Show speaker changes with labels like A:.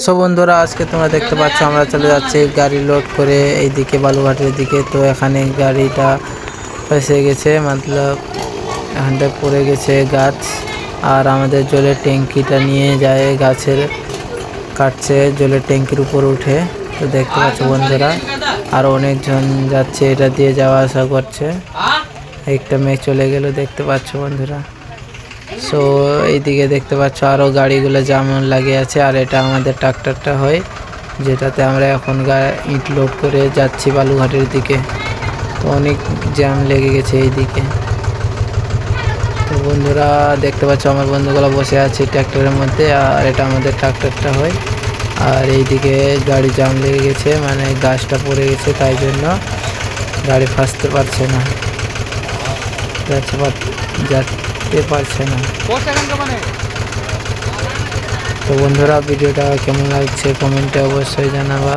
A: So বন্ধুরা, আজকে তোমরা দেখতে পাচ্ছ আমরা চলে যাচ্ছি গাড়ি লোড করে এইদিকে বালুঘাটের দিকে। তো এখানে গাড়িটা ফেসে গেছে, মতলব এখানটায় পড়ে গেছে গাছ। আর আমাদের জলের ট্যাঙ্কিটা নিয়ে যায় গাছের কাটছে, জলের ট্যাঙ্কির উপর উঠে। তো দেখতে পাচ্ছ বন্ধুরা, আর অনেকজন যাচ্ছে, এটা দিয়ে যাওয়া আসা করছে। একটা মেয়ে চলে গেল, দেখতে পাচ্ছ বন্ধুরা। সো এইদিকে দেখতে পাচ্ছ আরও গাড়িগুলো যেমন লাগিয়ে আছে। আর এটা আমাদের ট্রাক্টরটা হয়, যেটাতে আমরা এখন ইট লোড করে যাচ্ছি বালুঘাটের দিকে। তো অনেক জ্যাম লেগে গেছে এইদিকে। তো বন্ধুরা দেখতে পাচ্ছ আমার বন্ধুগুলো বসে আছে ট্রাক্টরের মধ্যে, আর এটা আমাদের ট্রাক্টরটা হয়। আর এইদিকে গাড়ি জ্যাম লেগে গেছে, মানে গাছটা পড়ে গেছে, তাই জন্য গাড়ি ফাঁসতে পারছে না, যেতে পারছে না। তো বন্ধুরা, ভিডিওটা কেমন লাগছে কমেন্টে অবশ্যই জানাবা।